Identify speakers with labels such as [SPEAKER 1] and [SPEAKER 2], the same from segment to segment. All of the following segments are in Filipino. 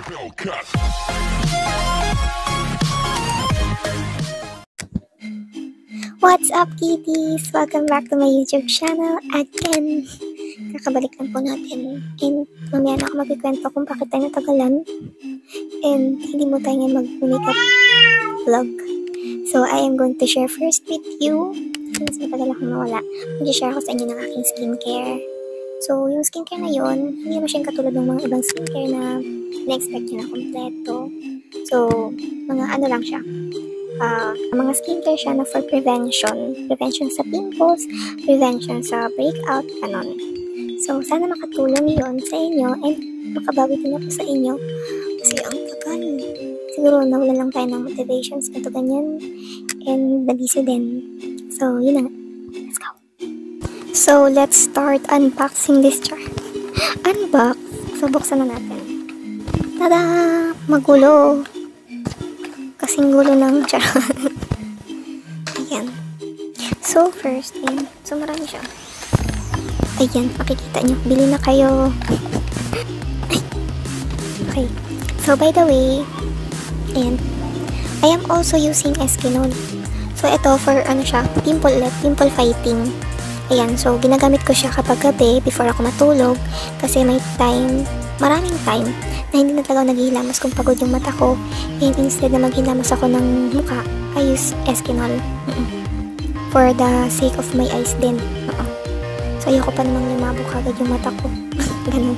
[SPEAKER 1] What's up, kitties? Welcome back to my YouTube channel again. Kakabalik lang po natin. And mamaya na ako magkikwento kung bakit tayo natagalan. And hindi mo tayo ngayon mag-makeup vlog. So, I am going to share first with you. Mas matagal akong nawala. Mag-share ako sa inyo ng aking skincare. So, yung skincare na yun, hindi naman siyang katulad ng mga ibang skincare na na-expect nyo na kompleto. So, mga ano lang siya. Mga skincare siya na for prevention. Prevention sa pimples, prevention sa breakout, ganon. So, sana makatulong yun sa inyo and makabawi din ako sa inyo. Kasi ang tagal. Siguro nawala lang tayo ng motivations na to ganyan. And nabisi din. So, yun na. Let's go. So, let's start unboxing this jar. Unbox. So, buksan na natin. Tada! Magulo. Kasing gulo ng jar. Ayan. So, first thing. So, marami siya. Ayan, makikita nyo. Bili na kayo. Okay. So, by the way, ayan. I am also using Eskinol. So, ito for, ano siya, pimple fighting. Ayan. So, ginagamit ko siya kapag gabi before ako matulog. Kasi may time, maraming time, na hindi na talaga naghihilamos kung pagod yung mata ko. And instead na maghilamos ako ng mukha, I use Eskinol. For the sake of my eyes din. So, ayoko pa namang lumabo kagad yung mata ko. Ganun.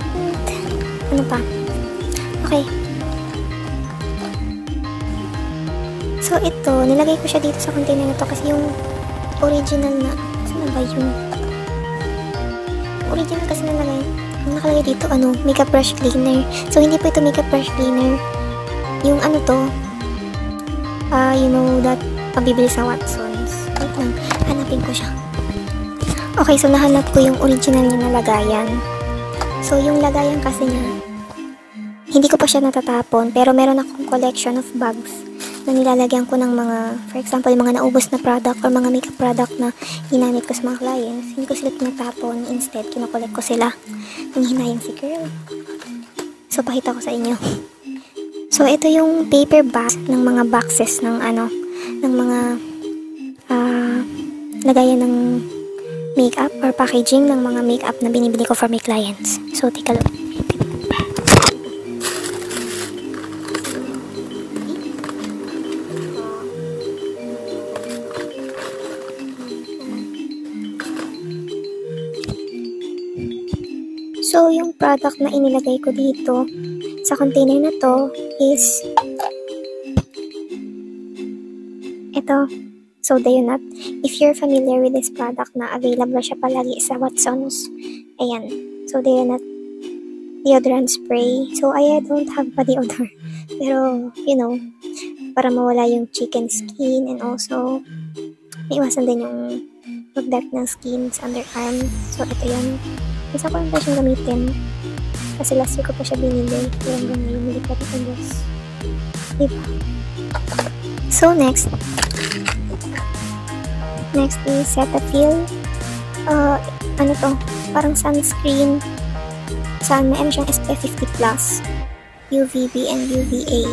[SPEAKER 1] Ano pa? Okay. So, ito, nilagay ko siya dito sa container na to kasi yung original na, saan ba yun? Original kasi nalagay. Ang nakalagay dito, makeup brush cleaner. So, hindi po ito makeup brush cleaner. Yung ano to, you know that, pabibili sa Watsons. Wait lang, hanapin ko siya. Okay, so nahanap ko yung original niya na lagayan. So, yung lagayan kasi niya, hindi ko pa siya natatapon, pero meron akong collection of bags na nilalagyan ko ng mga, for example, mga naubos na product or mga makeup product na ginamit ko sa mga clients. Hindi ko sila tinatapon. Instead, kinokollect ko sila. Nanghihinayang si girl. So, pakita ko sa inyo. So, ito yung paper box ng mga boxes ng ng mga lagayan ng makeup or packaging ng mga makeup na binibili ko for my clients. So, take a look. So, yung product na inilagay ko dito sa container na to is ito. So, Dayonat. If you're familiar with this product na available siya palagi sa Watsons. Ayan. So, Dayonat deodorant spray. So, I don't have body odor. Pero, you know, para mawala yung chicken skin and also maiwasan din yung mag-dark ng skin sa underarm. So, ito yun. Isa ko lang pa siyang gamitin. Kasi last week ko pa siya binili. Kaya hanggang ngayon, hindi pa ito boss. Diba? So, next is Cetaphil. Ano to? Parang sunscreen. Saan may siyang SPF 50+. UVB and UVA.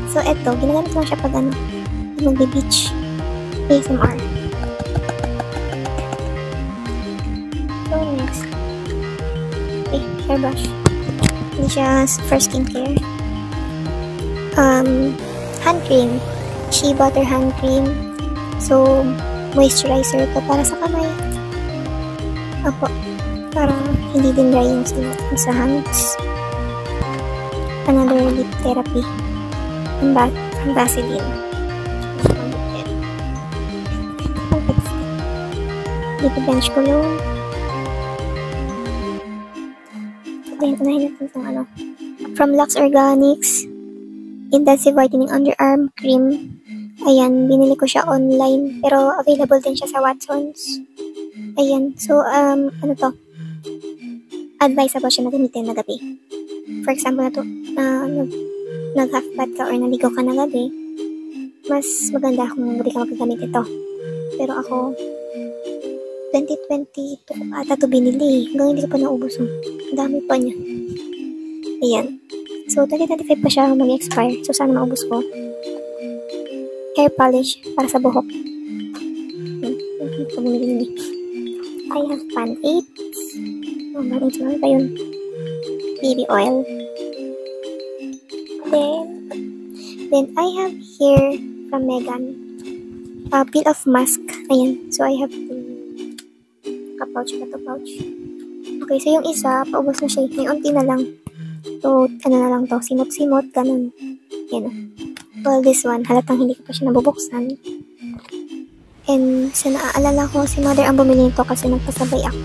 [SPEAKER 1] So, eto. Ginagamit ko lang siya pag magbe-beach. ASMR. So, next. Okay, hairbrush. Hindi siya for skincare. Hand cream. Shea Butter hand cream. So, moisturizer to para sa kamay. Apo. Para hindi din dry yung skin sa hands. Another lip therapy. Ang Vaseline. Dito bench cologne. Then, unahin natin itong from Lux Organics Intensive Whitening Underarm Cream. Ayan, binili ko siya online pero available din siya sa Watsons. Ayan, so ano to? Advisable siya na gamitin na gabi. For example nag-half bath ka or naligo ka na gabi, mas maganda kung gabi ka magagamit ito. Pero ako 2022 ata to binili. Hanggang hindi ko pa naubos. Ang dami pa niya. Ayan. So, 2025 pa siya mag-expire. So, sana maubos ko. Hair polish para sa buhok. I have Pan-8. Maraming sumami pa yun. BB oil. Then I have here from Megan. Peel off mask. Ayan. So, I have pouch. Okay, so yung isa, paubos na siya. May unti na lang. So, ano na lang to, simot-simot, ganun. Yan. Well, this one, halatang hindi ko pa siya nabubuksan. And, sa naaalala ko, si mother ang bumili nito kasi nagpasabay ako.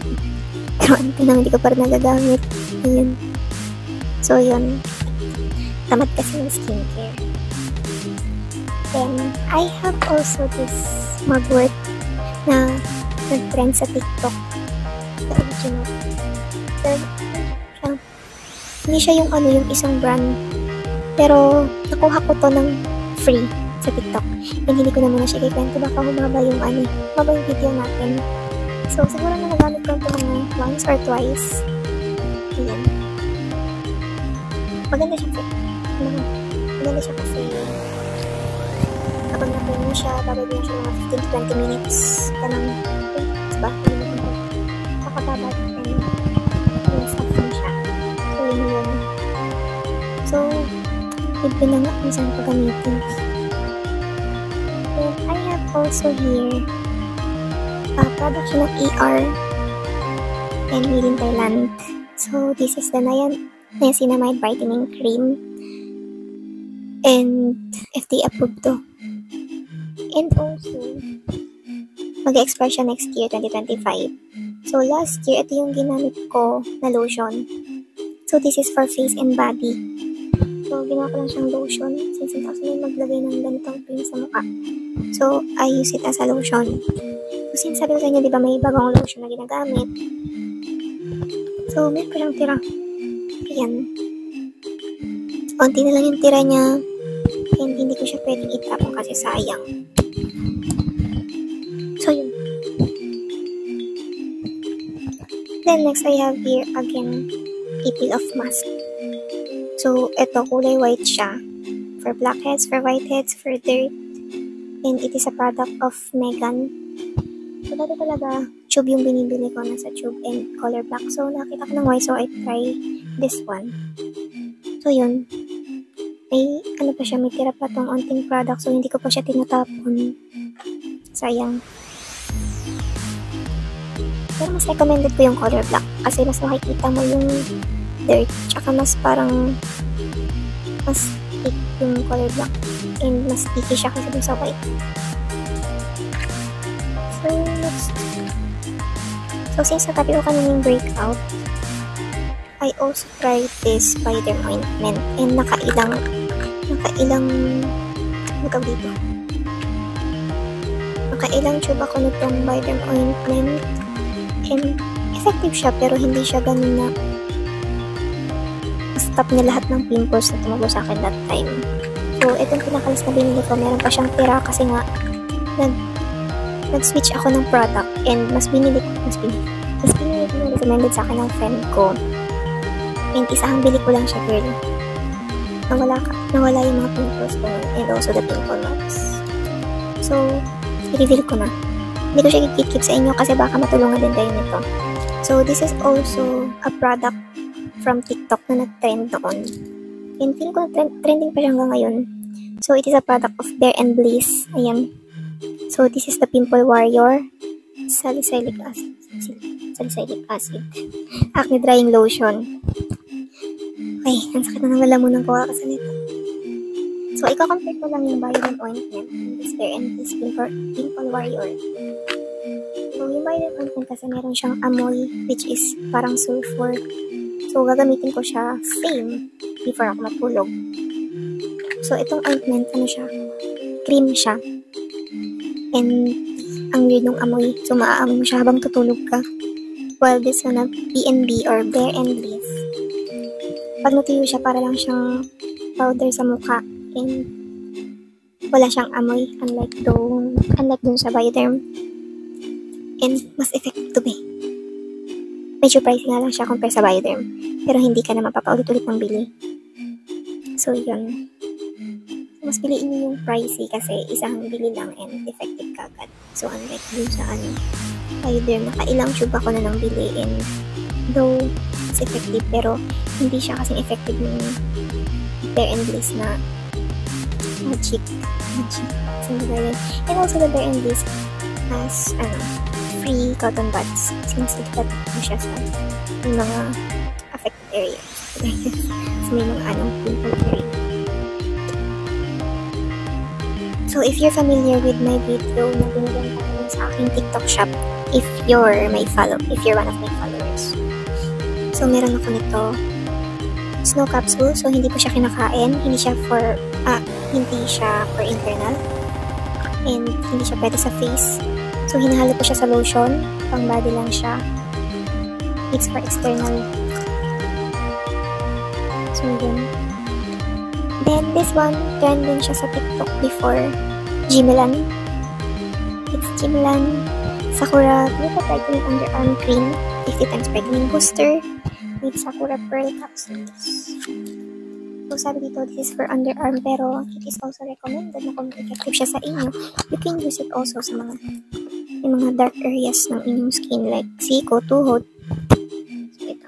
[SPEAKER 1] Pero unti lang, hindi ko pa rin nagagamit. Ayan. So, yun. Tamad kasi ng skincare. Then, I have also this mugwort na nag-trend sa TikTok. The original. Hindi siya yung yung isang brand. Pero, nakuha ko to ng free sa TikTok. And hindi ko na muna siya kikwento. Baka humaba yung humaba yung video natin. So, siguro na nagamit ko ito mga once or twice. Ayan. Maganda siya kasi kapag na-play mo siya, babagyan siya mga 15 to 20 minutes. Ganang, diba? Pakababad and yung stuff mo siya. So, yun. So, libre na nga kung saan ko gamitin. Then, I have also here product siya ng ER and made in Thailand. So, this is the Niacinamide Brightening Cream and FDA approved to. And also, mag-expire siya next year, 2025. So, last year, ito yung ginamit ko na lotion. So, this is for face and body. So, ginawa ko lang siyang lotion since hindi ako sanay maglagay ng ganitong cream sa mukha. So, I use it as a lotion. So, since sabi ko sa inyo, di ba may bagong lotion na ginagamit? So, meron ko lang tira. Ayan. Konti na lang yung tira niya. And hindi ko siya pwedeng itapon kasi sayang. So, yun. Then, next I have here, again, a peel off mask. So, ito, kulay white siya. For blackheads, for whiteheads, for dirt. And it is a product of Megan. So, dati talaga, tube yung binibili ko. Nasa tube and color black. So, nakita ko ng white, so I try this one. So, yun. May, pa siya, may tira pa tong onting product. So, hindi ko pa siya tinatapon. Sayang. Pero mas recommended ko yung color black. Kasi mas makikita mo yung dirt. Tsaka mas parang mas thick yung color black. And mas sticky siya kasi dun sa white. So, next. So, since natabi ko kanina yung breakout, I also tried this spider ointment. And nakailang dito. Nakailang tube ako nitong spider ointment. And effective siya, pero hindi siya ganun na stop niya lahat ng pimples na tumubo sa akin that time. So, itong pinakalas na binili ko, meron pa siyang tira kasi nga nag-switch ako ng product and mas binili ko yung recommended sa akin ng friend ko. And isang bili ko lang siya, girl. Nawala yung mga pimples ko and also the pimple marks. So, i-reveal ko na. Hindi ko siya i-keep sa inyo kasi baka matulungan din tayo nito. So, this is also a product from TikTok na nag-trend doon. And feel ko trending pa siya hanggang ngayon. So, it is a product of Bare and Bliss. Ayan. So, this is the Pimple Warrior Salicylic Acid. Acne Drying Lotion. Ay, ang sakit na ng lalamunan ko kasi nito. So, i-compare ko lang yung Bioderm Ointment and this Bare and Bliss Pimple Warrior. So, yung Bioderm Ointment kasi meron siyang amoy which is parang sulfur. So, gagamitin ko siya same before ako matulog. So, itong ointment, cream siya. And, ang weird ng amoy. So, maaamoy mo siya habang tutulog ka. While this one na B&B or Bare and Bliss. Pag natuyo siya, para lang siyang powder sa mukha. And, wala siyang amoy. Unlike dun sa Bioderm. And, mas effective to be. Medyo pricey nga lang siya compare sa Bioderm. pero hindi ka na mapapaulit-ulit ng bili. So, yun. Mas piliin niyo yung pricey kasi isang bili lang and effective kagad. So, unlike dun sa either nakailang tube ako na ng bili and though it's effective pero hindi siya kasing effective yung Bare and Bliss na cheap. And also the Bare and Bliss has free cotton buds since ikat mo siya sa mga affected areas. So, may mga pimple area. So, if you're familiar with my video na binibenta ko sa aking TikTok shop, if you're one of my followers. So, meron ako nito snow capsule. So, hindi po siya kinakain. Hindi siya for internal. And hindi siya pwede sa face. So, hinahalo po siya sa lotion. Pang body lang siya. It's for external. So, yun. Then, this one, trending siya sa TikTok before. Jimelan. It's Jimelan Sakura Brightening Underarm Cream. 50 times Brightening Booster. With Sakura Pearl Capsules. So, sabi dito, this is for underarm, pero it is also recommended na kung effective siya sa inyo, you can use it also sa mga dark areas ng inyong skin, like siko, tuhod. So, ito.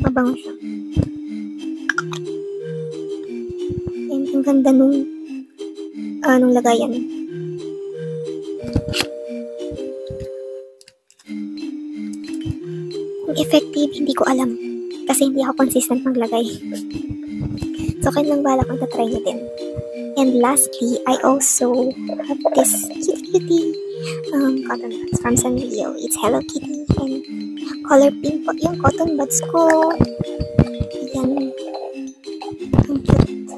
[SPEAKER 1] Mabango siya. And ang ganda nung lagayan. Kung effective, hindi ko alam. Kasi hindi ako consistent maglagay. So, kayo lang balak ang tatry nyo din. And lastly, I also have this cutie cotton buds from Sanrio. It's Hello Kitty and color pink po yung cotton buds ko. Ayan. Ang cute.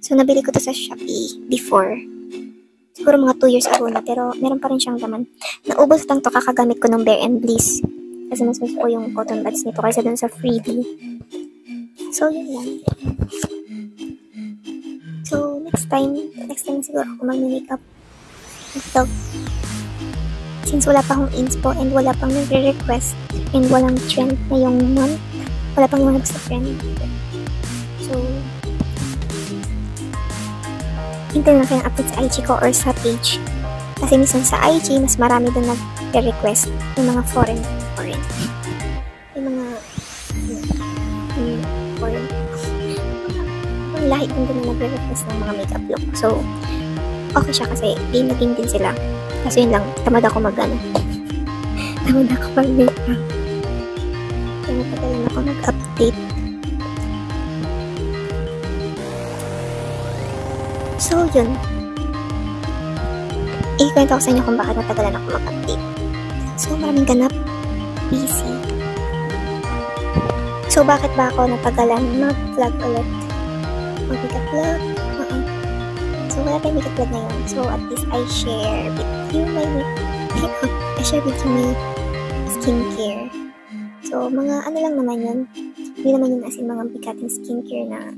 [SPEAKER 1] So, nabili ko to sa Shopee before. Siguro mga 2 years ago na, pero meron pa rin siyang laman. Naubos lang to kakagamit ko ng Bare and Bliss. Kasi mas gusto ko yung cotton buds nito kaysa dun sa freebie. So, yun lang. So, next time siguro ako mag-makeup. So, since wala pa akong inspo and wala pang nagre-request and walang trend na yung month, wala pang lumalabas sa trend. So, hintay na kayong update sa IG ko or sa page. Kasi minsan sa IG, mas marami doon nagre-request yung mga foreign. Yung mga foreign. Yung lahi doon na nagre-request ng mga makeup look. So, okay siya kasi game na game din sila. Kasi yun lang, tamad ako tamad ako mag-makeup. Kaya napagalan ako mag-update. So, yun. Ikwento ko sa inyo kung bakit natagalan ako mag-update. So, maraming ganap. Busy. So, bakit ba ako natagalan mag-vlog ulit? Mag-makeup vlog? So, wala tayong makeup vlog ngayon. So, at least I share with you my skincare. So, mga lang naman yun. Hindi naman yun as in mga bigating skincare na,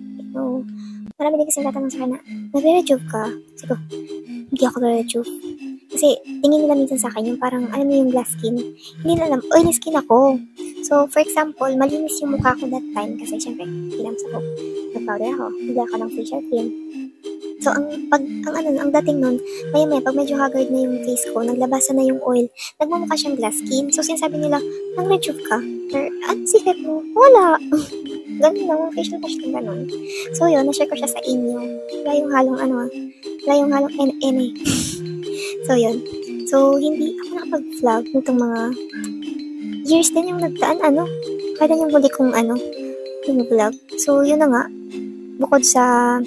[SPEAKER 1] marami din kasi tatanong sa akin na, nagre-rejuve ka? Sige, hindi ako nagre-rejuve. Kasi, tingin nila minsan sa akin yung parang, alam mo yung glass skin. Hindi nila alam, oily skin ako. So, for example, malinis yung mukha ko that time kasi syempre, kinams ako. Nag-powder ako. Nagla ako ng facial cream. So, ang dating nun, maya-maya, pag medyo haggard na yung face ko, naglabasan na yung oil, nagmumukha siyang glass skin. So, sinasabi nila, nag-rejuve ka? Or, secret mo? Wala. Ganun lang, facial wash lang ganun. So, yun, na-share ko siya sa inyo. Wala yung halong NA. So, yun. So, hindi ako nakapag-vlog nitong mga years din yung nagdaan, kailan yung huli kong, yung vlog. So, yun na nga. Bukod sa,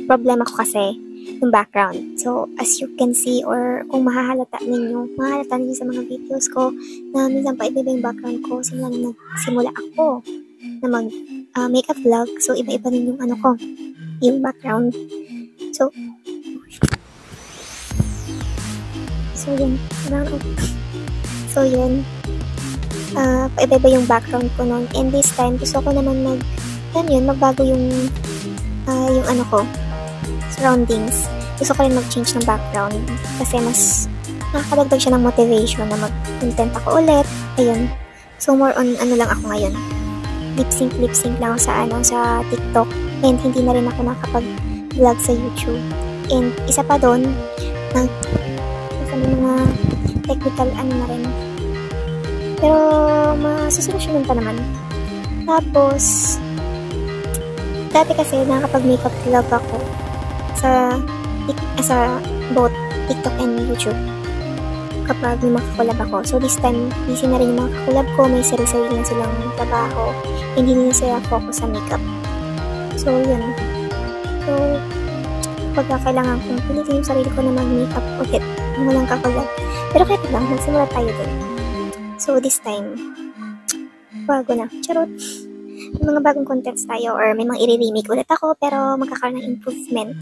[SPEAKER 1] problema ko kasi, yung background. So, as you can see, or kung mahahalata ninyo sa mga videos ko, na minsan pa iba yung background ko, simula ako na mag-makeup vlog. So, iba-iba din yung yung background. So, yun. Paiba-iba yung background ko nun. And this time, gusto ko naman magbago yung surroundings. Gusto ko rin mag-change ng background. Kasi mas nakakadagdag siya ng motivation na mag-content ako ulit. Ayun. So, more on ano lang ako ngayon. Lip sync lang ako sa TikTok. And hindi na rin ako nakapag-vlog sa YouTube. And isa pa doon, sa mga technical na rin. Pero, masusolusyonan pa naman. Tapos, dati kasi nakapag-makeup vlog ako sa both TikTok and YouTube kapag may makakulab ako. So, this time, busy na rin yung mga kakulab ko. May sarili-sarili na silang trabaho. Hindi na sila focus sa makeup. So, yun. So, pagka kailangan kong pilitin yung sarili ko na mag-makeup ulit, walang kakulab. Pero kahit lang, nagsimula tayo din. So, this time, bago na. Charot. May mga bagong contents tayo or may mga i-remake ulit ako pero magkakaroon ng improvement.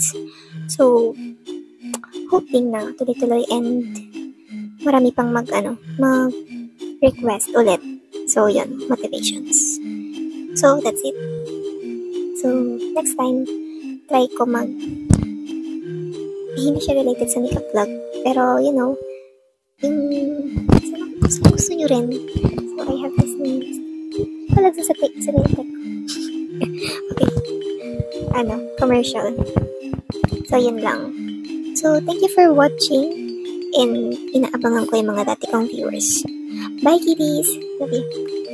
[SPEAKER 1] So, hoping na tuloy-tuloy and marami pang mag-request ulit. So, yun, motivations. So, that's it. So, next time, try ko hindi na siya related sa makeup vlog. Pero, you know, yung gusto nyo rin. So, I have this news. Palag sa niltek ko. Okay. Commercial. So, yun lang. So, thank you for watching. And inaabangan ko yung mga dati kong viewers. Bye, kitties! Love you.